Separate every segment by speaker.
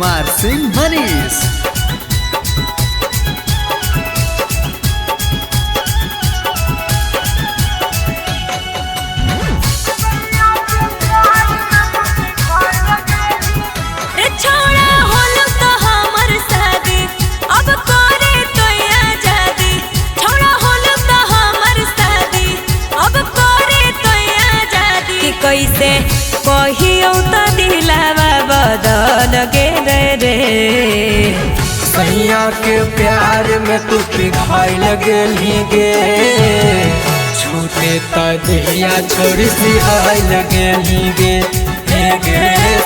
Speaker 1: कुमार सिंह मनीष।
Speaker 2: कैसे कहियो त दिलावा बदल गेले रे।
Speaker 3: सैया के प्यार में तू पिघाइल गेली गे, छूटे त दिया छोड़ी सिहाइल गेली गे। हे गे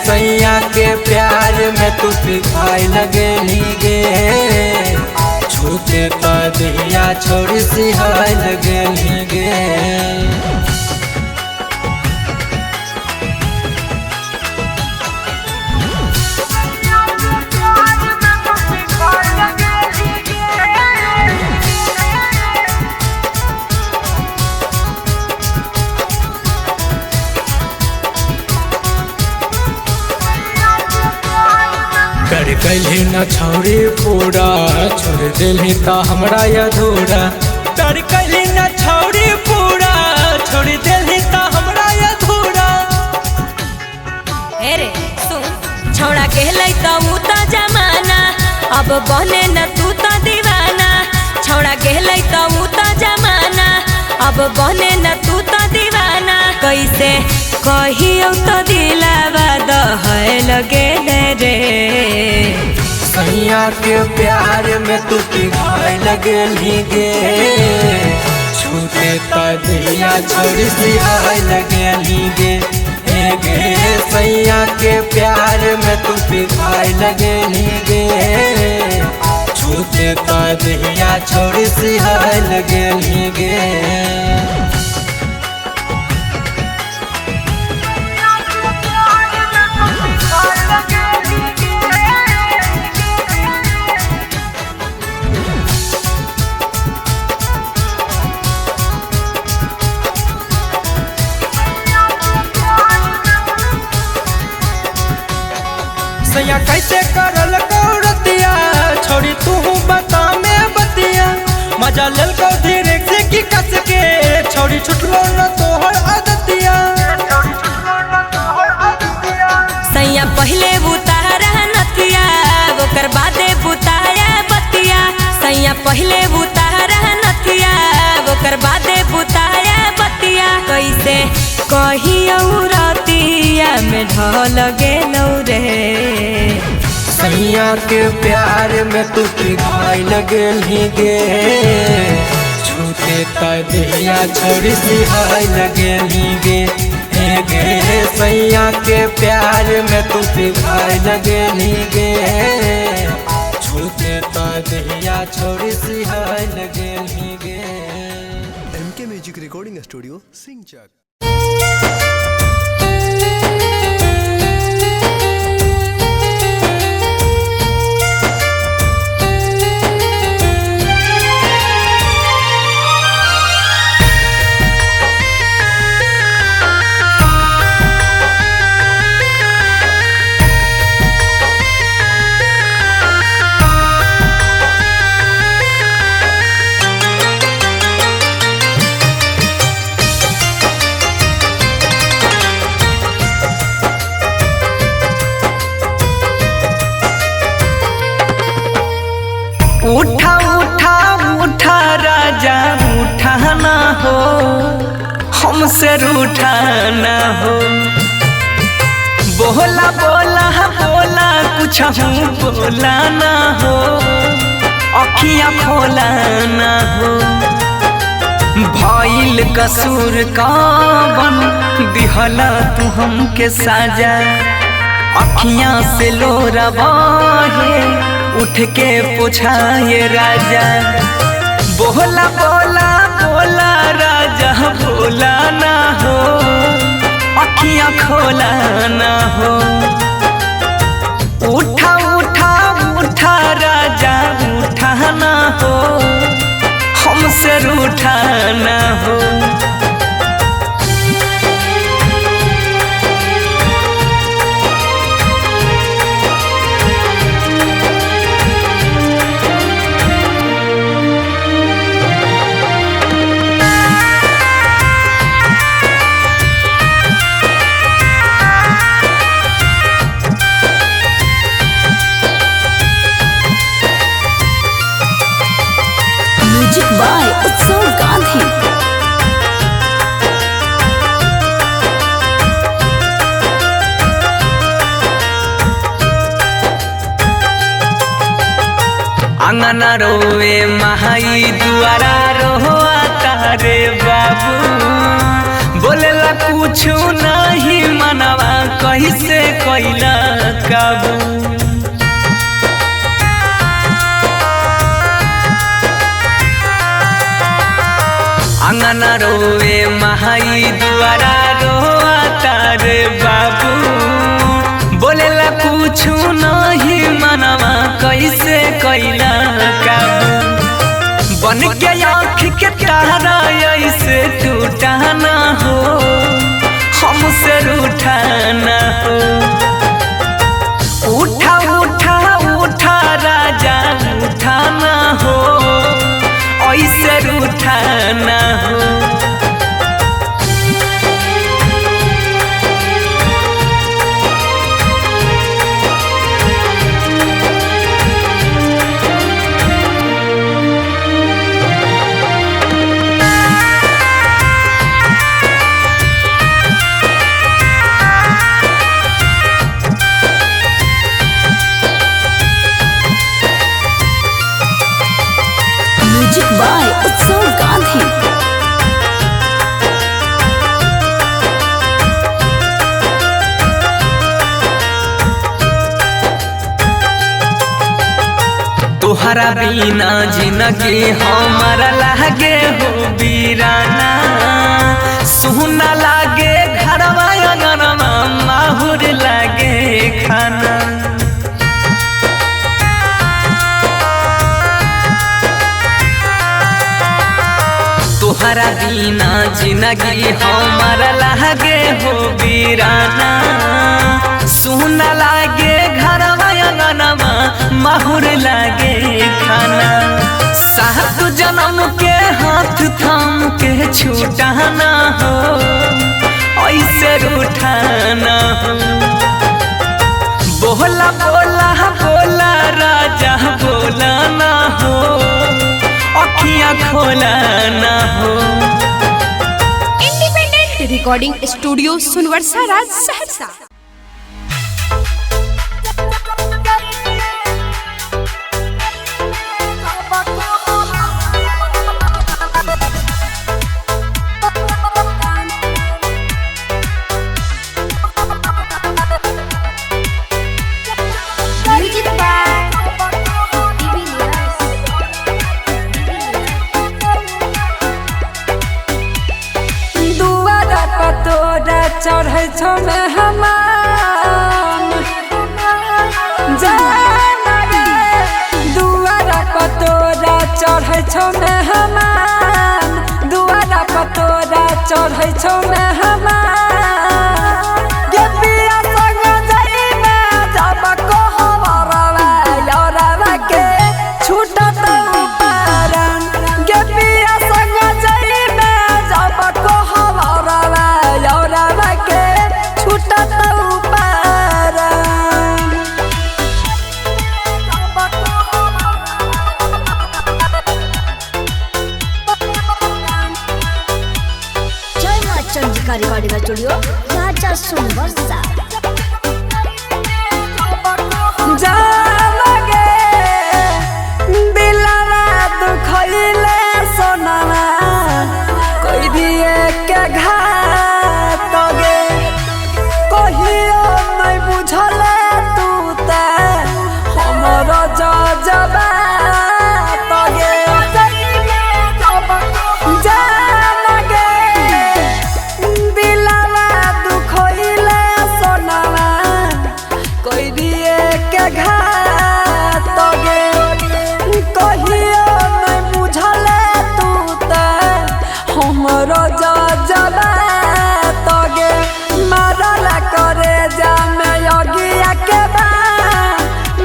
Speaker 3: सैया के प्यार में तू पिघाइल गेली गे, छूटे त दिया छोड़ी सिहाइल गेली गे। कर गली न छौरी पूरा, छोड़ दिली त हमरा अधूरा। कर गली न छौरी पूरा, छोड़ दिली त हमरा अधूरा।
Speaker 2: हे रे सुन, छौड़ा कहलै त उ त जमाना, अब बने न तू त दीवाना। छौड़ा कहलै त उ त जमाना, अब बने न तू त दीवाना। कैसे कहियो त दिलावा दहल गेले रे।
Speaker 3: सैया के प्यार में तू पिघाइल गेली गे, छूटे त दिया छोड़ी सिहाइल गेली गे। हे गे सैया के प्यार में तू पिघाइल गेली गे, छूटे त दिया छोड़ी सिहाइल गेली गे। सैया कैसे करल कौरतिया, छोड़ी तू बता में बतिया। मजा लेल को धीरे से की कस के, छोड़ी छुटलो न तोहर आदतिया।
Speaker 2: सैया पहले बुतारा नथिया, ओकर बादे बुताया बतिया। सैया पहले बुतारा नथिया, ओकर बादे बुताया बतिया। कैसे कहियो रतिया में ढल गेलौ रे।
Speaker 3: सैया के प्यार में तू पिघाइल गेली गे, छूटे त दिया छोड़ी सिहाइल गेली गे। हे गे सैया के प्यार में तू पिघाइल गेली गे, छूटे त दिया छोड़ी सिहाइल गेली गे।
Speaker 1: MK music recording studio Singhchak.
Speaker 3: उठा उठा उठा राजा उठा ना हो, हमसे रूठा ना हो। बोला बोला बोला कुछ बोला ना हो, अखियाँ खोला ना हो। भइल कसूर कवन दिहला तू हमके साजा, अखियाँ से लोरा बहे उठ के पूछाए राजा। बोला बोला बोला राजा बोला ना हो, अखियाँ खोला ना हो। उठा उठा उठा राजा उठा ना हो, हमसे रूठा ना हो। अंगना रोवे माई दुआरा रोआ तारे बाबू बोलेला कुछ नहीं मनवा कैसे कैला काबू अंगना रोवे माई दुआरा रोआ तारे बाबू बोलेला कुछ नहीं मनवा कैसे कैला काबू बन के आँख के तारा ऐसे टूटा ना हो हमसे रूठा ना हो उठा उठा उठा राजा उठा ना हो ऐसे रूठा ना हो
Speaker 2: म्यूजिक बाय उत्सव गांधी।
Speaker 3: तोहरा बिना जिंदगी हमारा लागे हो बीराना सुना लागे घरवा अंगनवा माहुर लागे खाना तोहरा बिना जिंदगी हमारा लागे हो बीराना सुना लागे घरवा अंगनवा माहुर लागे खाना सात जन्म के हाथ थाम के छूटा ना हो ऐसे रूठा ना हो बोला बोला बोला राजा बोला ना हो अखियाँ खोला ना हो
Speaker 4: इंडिपेंडेंट रिकॉर्डिंग स्टूडियो सुनवर्षा राज सहरसा।
Speaker 2: चढ़े छो में हमान दुआरा पतोरा चढ़े छो में हमान दुआरा पतोरा चढ़े छो में हमान गे पिया संग जाइबे जब कहबरवा यौरवा के छूटत पारन गे पिया संग जाइबे जब कहबरवा यौरवा के छूटत पारन।
Speaker 5: जय मां चंद्रिका रिकॉर्डिंग स्टूडियो राजा सुनवर्षा।
Speaker 2: दुखैले सोनामा कोई दिए के घात गे कहियो नहीं बुझले तू ते हमर जजबा तगे जान गे दिलवा दुखैले सोनामा कोई दिए के घात गे कहियो नहीं बुझले तू ते हमरो जजबा तगे मारल करे जा में योगिया के बा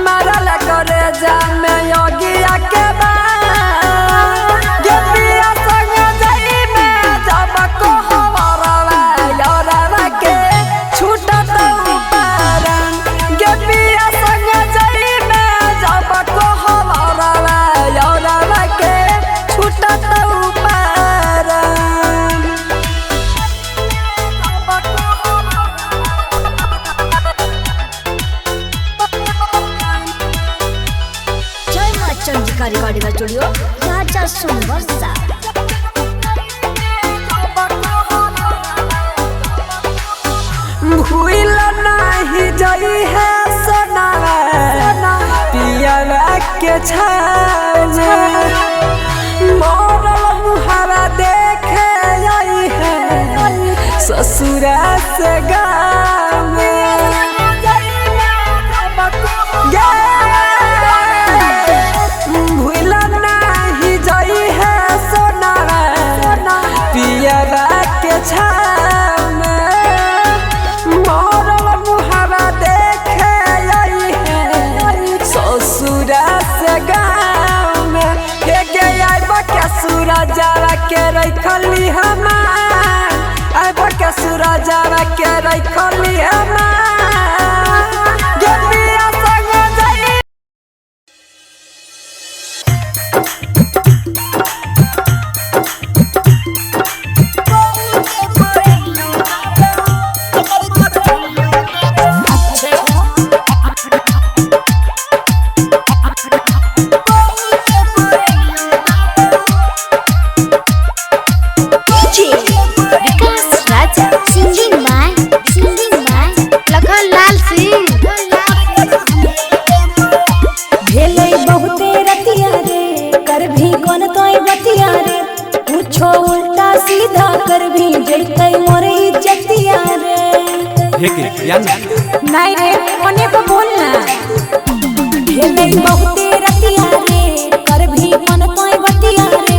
Speaker 2: मारल करे जा में योगिया के बा गे पिया संग जाइबे जब कहबरवा यौरवा के छूटत पारन गे पिया संग जाइबे जब कहबरवा यौरवा के छूटत पारन।
Speaker 3: जाई है सोना पिया के छाव मोरल मुहारा देखे आई है ससुरा से गाँव भूल नहीं जाई है सोना पिया के छाव मोरल मुहारा देखे आई है ससुरा से गाँव में के सूरजावा के रखली हमार अब के सूरजावा के रखली हमार गेलिया संग जाई
Speaker 2: नहीं रे कोने को बोलना खेले बहुते रतिया रे कर भी मन तोय बतिया रे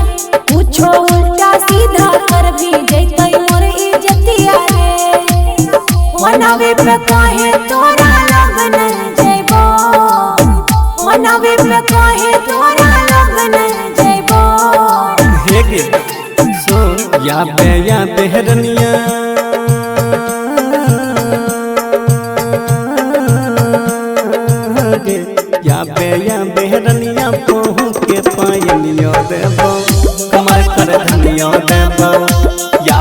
Speaker 2: पूछो उल्टा सीधा कर भी जैतै मोर इज्जतिया रे मनवे पे काहे तोरा लगन जइबो मनवे पे काहे तोरा लगन जइबो
Speaker 3: हे गे सो या बेहरनिया या बेहरनिया पोहू के पायनियो देबो कमर कर धनियो देबो या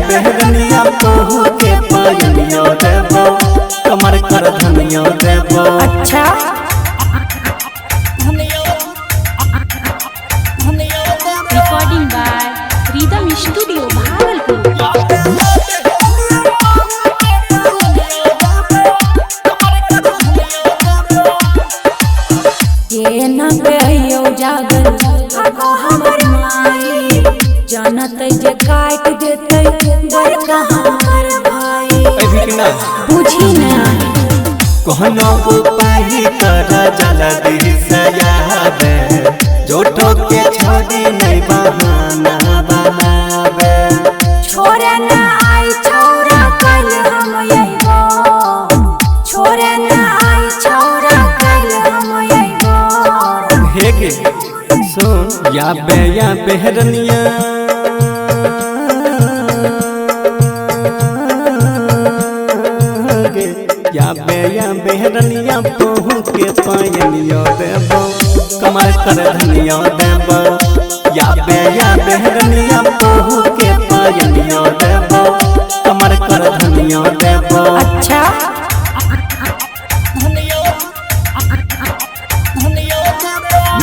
Speaker 3: बेहरनिया पोहू के पायनियो देबो कमर कर धनियो देबो
Speaker 2: अच्छा recording by rhythm studio Bhagalpur जागल आगो हमर माई जानत जे काट देते बड़का हमर भाई बुझी ना
Speaker 3: कहनो उपाय कर जल्दी से याद जोटो के छोड़ी नहीं बहाना बनावे
Speaker 2: छोरे ना आई छौरा कल हम आइबो छोरे ना आई छौरा कल हम आइबो
Speaker 3: हे गे सुन या बेहरनिया या बेहरनिया पोहू के पायनियो देबो कमर कर धनियो देबो या बेहरनिया पोहू के पायनियो देबो कमर कर धनियो देबो
Speaker 2: अच्छा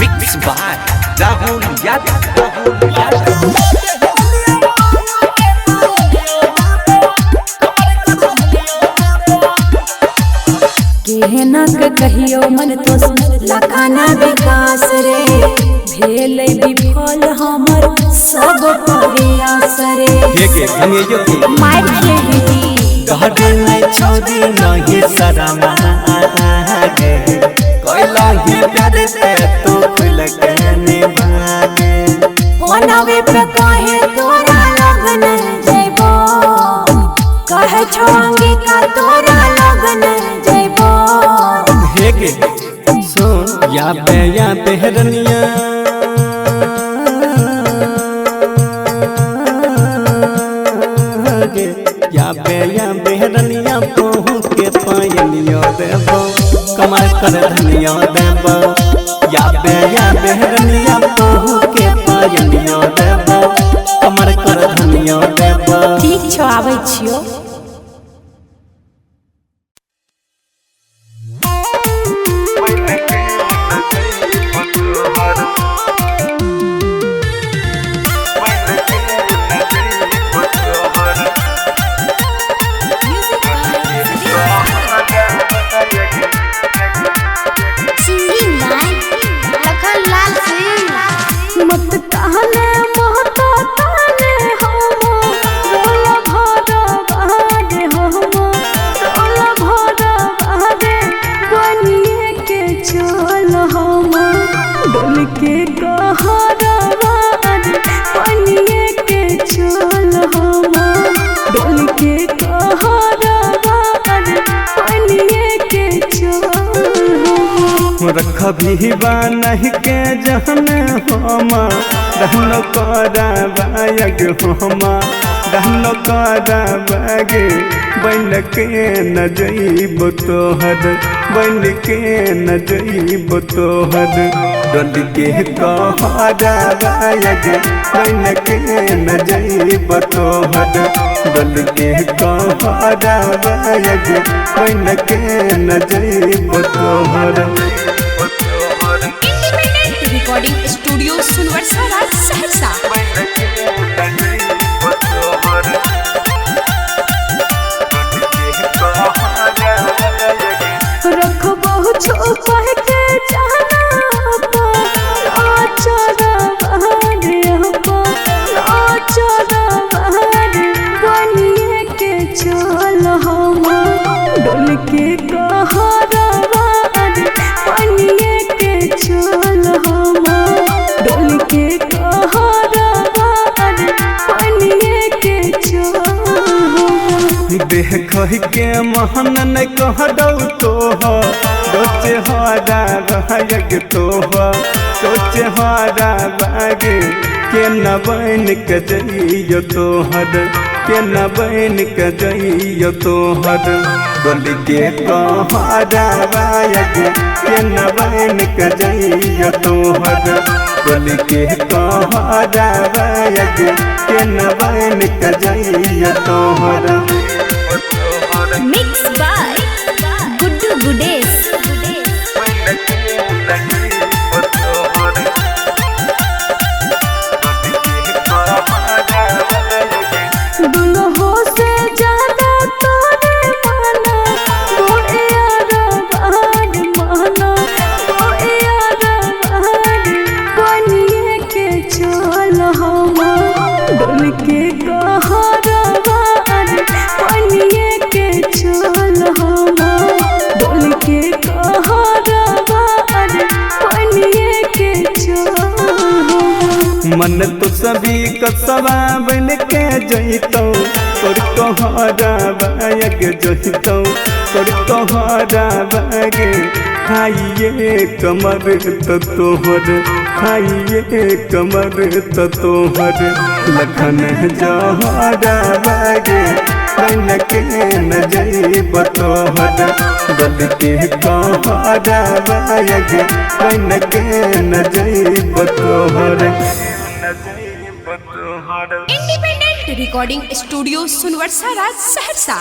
Speaker 6: मिक्स बाय राहुल यादव
Speaker 2: केहना के कहियो मन तो लखाना विकास रे भेल विफल हमर सब प्रयास रे
Speaker 3: के अंगेजो के
Speaker 2: मार खेली
Speaker 3: गहड नहीं छोड़ी नहीं शरमा आगे कोइला ही प्यार से तो खुल के निभागे
Speaker 2: मनवे पे काहे तोरा लगन जइबो कहे छोंगी का तोरा लगन जइबो
Speaker 3: हे गे सुन या बेहरनिया या बेहरनिया पोहू के पायनियो देबो कमर कर धनियो देबो या बेहरनिया पोहू के पायनियो देबो कमर कर धनियो देबो
Speaker 2: ठीक छौ आबै छियो
Speaker 7: कभी नहीं के जहन हम रहनो कराबायग हम रहनो कराबाग बन के न जइब तोहर बन के न जइब तोहर डल के कहराबायग बन के न जइब तोहर डल के कहराबायग बन के न जइब तोहर।
Speaker 4: इंडिपेंडेंट रिकॉर्डिंग स्टूडियो सुनवरसा राज सहरसा।
Speaker 2: रखबो छुपा के जाना आचरा बनिए के चल हम डोल के कहरावा बनिए के चल हम डोल के कहरावा बनिए के चल।
Speaker 7: देख के महन न कह दौ तोचे हरा बाग सोचे हरा बाग के न बन के जइयो तोहर के न बन के जइयो तोहर डल के कहरा बाग के न बन के जइयो तोहर डल के कहरा बाग के न बन के जइयो तोहर।
Speaker 5: Mix by Guddu Gudesh.
Speaker 2: दुल्हो से ज्यादा तोरे माना तोरे यार माना तोरे यार बनिए के चल हम डोल के कहरावा बनिए के चल हम डोल के कहरावा बनिए के चल।
Speaker 7: मन तो सभी कसवा बन के जइतौ तोर कहरा बाग जइतौ तोर कहरा बाग खाइए कमर तो तोहर खाइए कमर तो तोहर लखन जहरा बाग बन के न जइब तोहर डल के कहरा बाग बन के न जइब तोहर।
Speaker 4: इंडिपेंडेंट रिकॉर्डिंग स्टूडियो सुनवरसा राज सहरसा।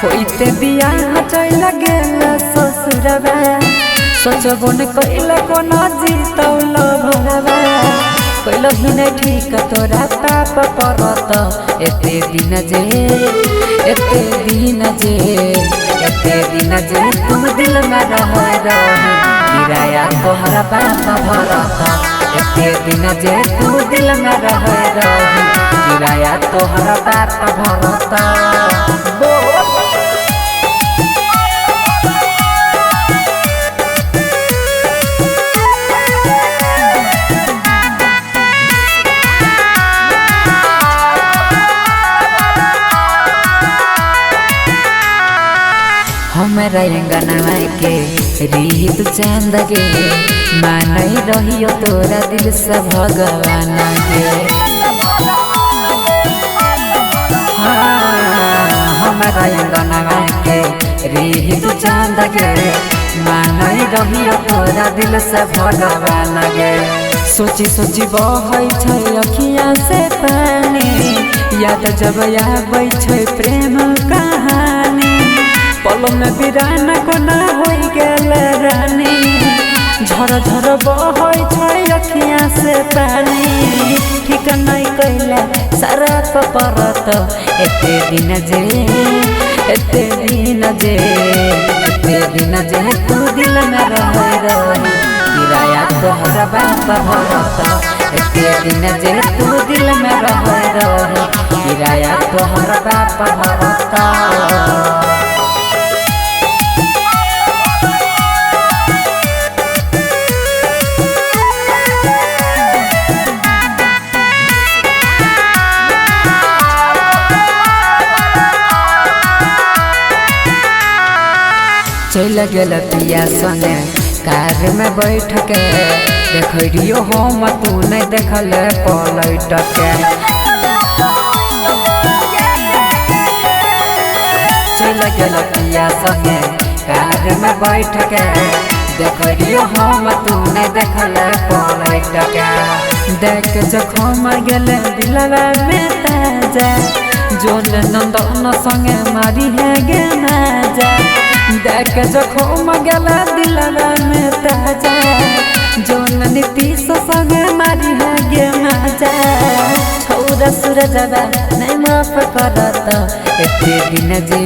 Speaker 3: होइते बियाह चल गेल ससुरवा सोचबो न कइल कोना जीतौल भरवा कइल ही न ठीक तोरा पाप परत एते दिन जे तू दिल में रह किराया तोहरा पाप भरत एते दिन जे तू दिल में रह किराया तोहरा पाप भरत। हमरा अंगनवा के रीत चांद गे मानई रहियो तोरा दिल से भगवान गे। हमरा अंगनवा के रीत चांद गे मानई रहियो तोरा दिल से भगवान गे। सोची सोची बहै छै अखियाँ से पानी याद जब आबै छै प्रेम कहानी पल में बिराना कोना हो गेल रानी झर झर बहै छै अखियाँ से पानी ठीक नहीं कैला सारा परत एते दिन जे तू दिल में रह किराया तोहरा बाप भरत एते दिन जे तू दिल में रह किराया तोहर बाप भरता। चल गेल पिया संगे कार में बैठ के देखियो हम तू नहीं देखल पलट के। चल गेल पिया संगे कार में बैठ के देखियो हम तू नहीं देखल पलट के। देख जखम गेल दिलवा में ताजा जोन नंदन संगे मारी है गे नाजा। देख जखम गेला दिलवा में ताजा जोन नीतीश संगे मारी है गे मजा। छौरा सूरजवा नहीं माफ करत एते दिन जे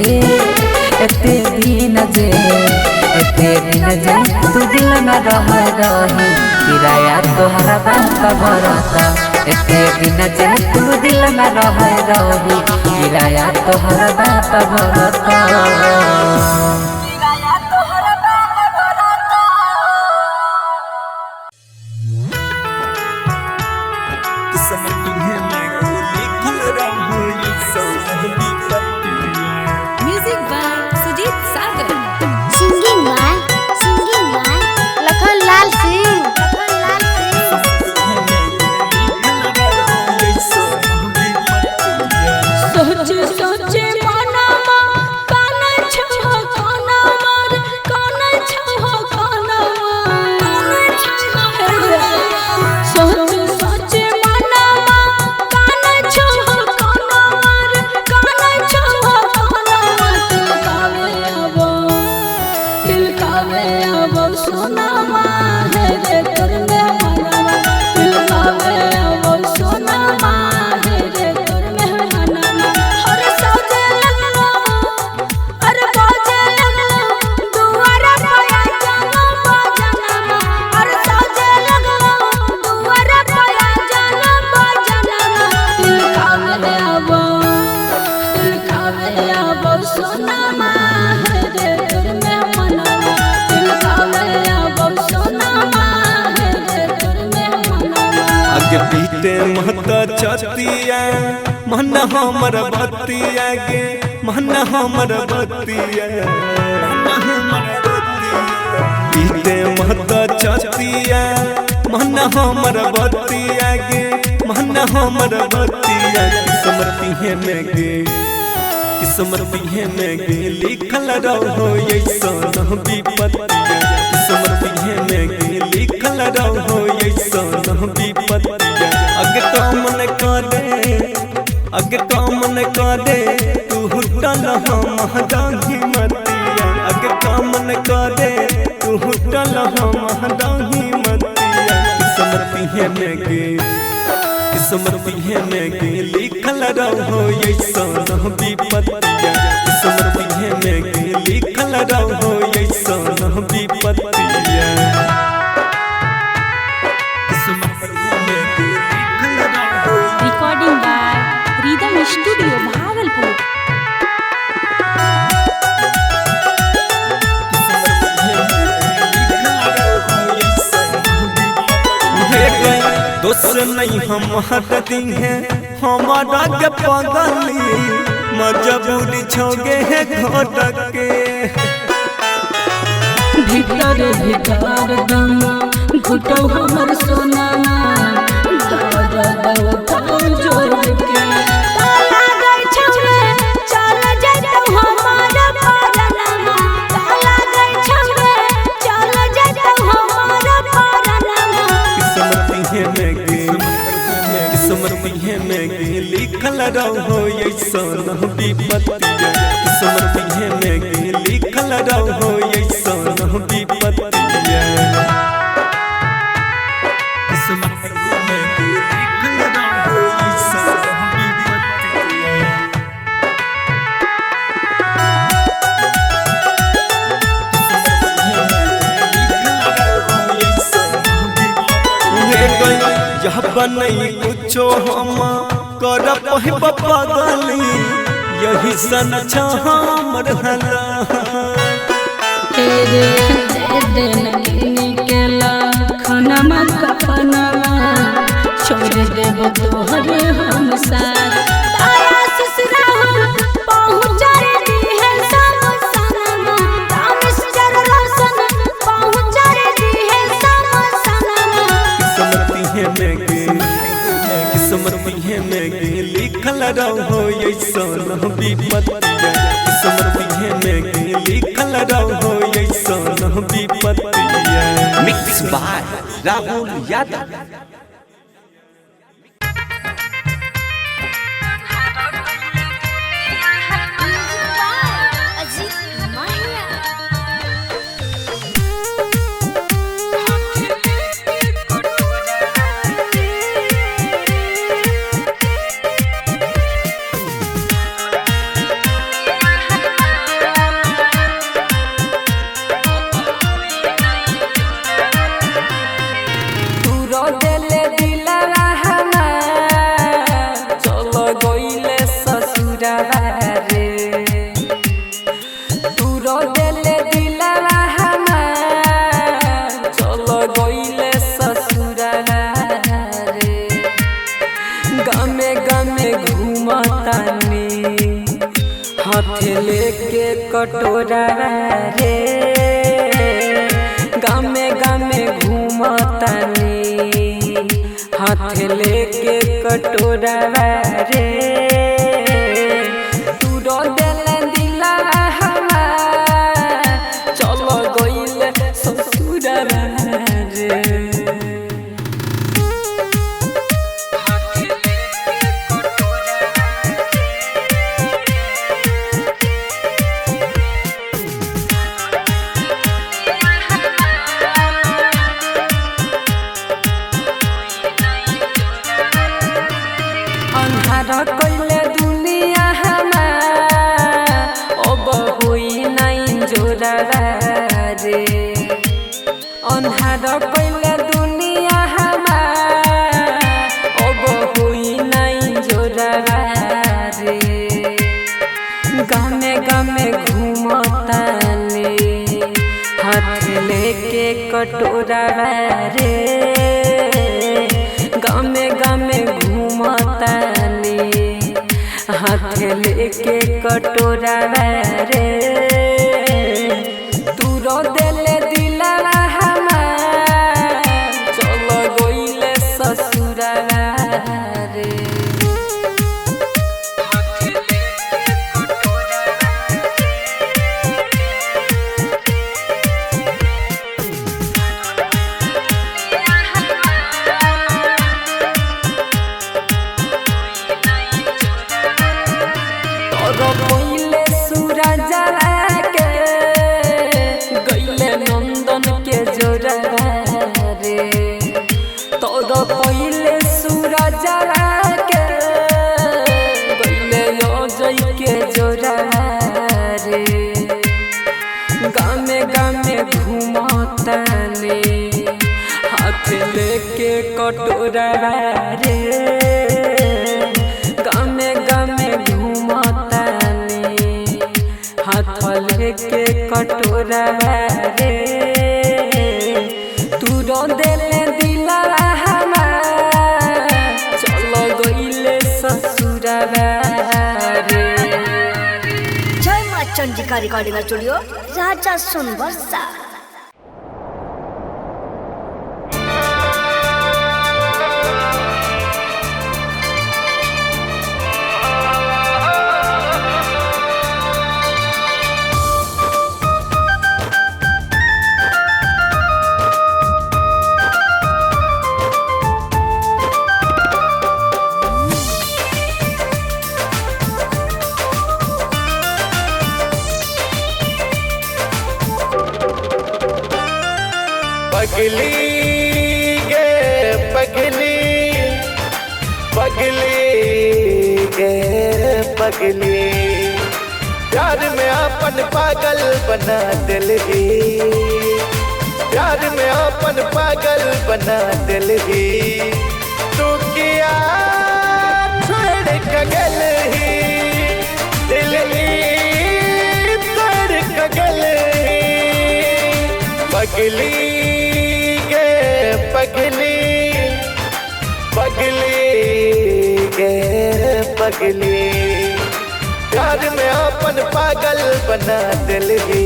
Speaker 3: तू दिल में रह रही किराया तोहरा बाप भरता। एते दिन जे तू दिल में रह रही किराया तोहरा बाप भरता।
Speaker 2: Music by Sujeet Sagar.
Speaker 5: Singing by Lakhan Lal Singh.
Speaker 2: सोचे सोचे मनमा काना छो काना मार काना छो काना सोचे सोचे मनमा काना छो काना मार काना छो काना दिल कावे अब सोना मां है रे तोर में मनवा। दिल कावे अब सोना मां है रे तोर में मनवा। हर सजे लगलो हर बाजे लगलो दुआरा पाया जानो बजना। हर सजे लगलो दुआरा पाया जानो बजना। दिल कावे अब सोना मां है रे तोर में मनवा। दिल कावे अब सोना मां है रे तोर में मनवा।
Speaker 7: आगे पीते महता छतिया मन हमर बतिया गे मन हमर बतिया। पीते महता छतिया मन हमर बतिया गे मन हमर बतिया। किस्मती है में गे लिखल रहो ऐसन विपत्तिया। किस्मती है में गे लिखल रहो ऐसन विपत्तिया। अगे काम न करे तू हुटल हम डाही मतिया। अगे काम न करे तू हुटल हम डाही मतिया। किस्मती है में गे लिखल रहो ऐसन विपत्तिया। किस्मती है में गे लिखल रहो ऐसन विपत्तिया।
Speaker 4: Recording by rhythm studio Bhagalpur.
Speaker 7: दोस्त नहीं हम हटती हैं हमारा के पगली मजबूरी छोगे है घोटक के।
Speaker 2: भीतर भीतर दम घुटो हमर सोना जोड़ के ताला गई छौरे चल जइतो हमार परनमा। ताला गई छौरे चल जइतो हमार परनमा।
Speaker 7: किस्मती है में गे लिखल रहो ऐसन विपत्तिया। किस्मती है में गे लिखल रहो ऐसन विपत्तिया। किस्मती है में गे लिखल रहो ऐसन विपत्तिया। यह बनई कुछो हम कर पहिब पगली यही सन हमर हालात
Speaker 2: छोड़ देव तोहरे हम साथ तारा ससुरा हम पहुँच रे है सब सनमा रामेश्वर रोशन पहुँच रे है सब सनमा
Speaker 7: किस्मती में गे लिखल रहो ऐसन विपत्तिया किस्मती में गे लिखल रहो ऐसन विपत्तिया
Speaker 6: मिक्स बाय राहुल यादव।
Speaker 3: हाथ लेके कटोरा रे गामे गामे घूमतानी हाथ लेके कटोरा रे तू रो दिल दिला हमार चलो गइले ससुरा रे कइले दुनिया हमार अब होई नहीं जोरा रे अन्हार कइले दुनिया हमार अब होई नहीं जोरा रे गामे गामे घूमतानी हाथ लेके कटोरा रे गामे गामे घूमतानी हाथ लेके कटोरा रे तू रो दिले दिला हमार चलो गइले ससुरा रे पहिले सूरज के गइले नंदन के जोरा रे तोर पहिले सूरज के गइले अजय के जोरा रे गामे गामे घूमतानी हाथ लेके कटोरा रे गामे गामे हाथ लेके कटोरा रे तू रो दिले दिला हमार चलो गइले ससुरा रे।
Speaker 5: जय माँ चंडिका रिकॉर्डिंग स्टूडियो राजा सोनवर्षा।
Speaker 8: पगली गे पगली पगली गे पगली प्यार में अपन पागल बना दिलही प्यार में अपन पागल बना दिलही तू किया पगली गे पगली पगली गे पगली प्यार में अपन पागल बना दिलगी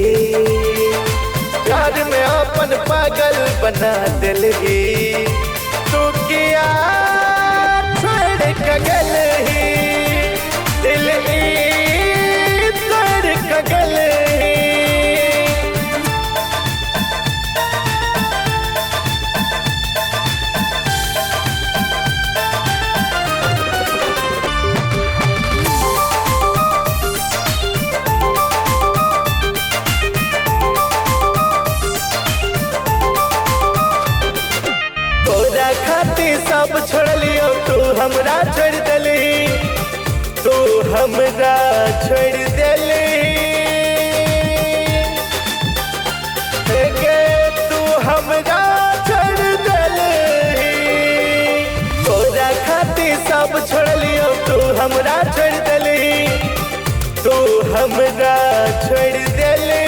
Speaker 8: प्यार में अपन पागल बना दिलगी तू किया छोड़ कगल ही दिल ही तोड़ कगल ही खाती सब छोड़ लियो तू हमरा छोड़ दिली तू हमरा छोड़ दिली गे तू हमरा छोड़ दिली तोरा खाती सब छोड़ लियो तू हमरा छोड़ दिली तू हमरा छोड़ दिली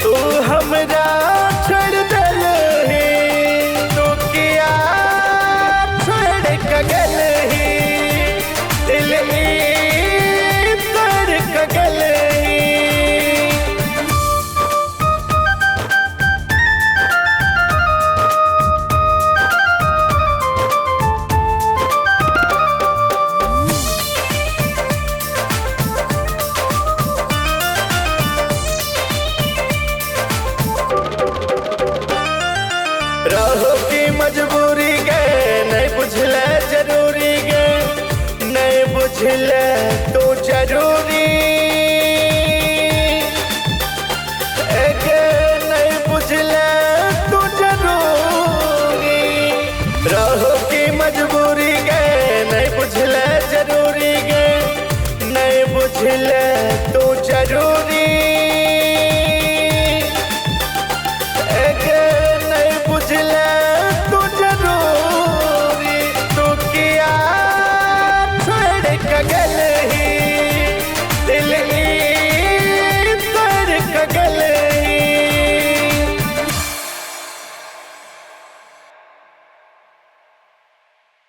Speaker 8: तू हमरा छोड़ दिली तू किया छोड़ कगल ही दिल ही तोड़ कगल ही रहो की मजबूरी गए नहीं बुझले जरूरी गए नहीं बुझले तो जरूर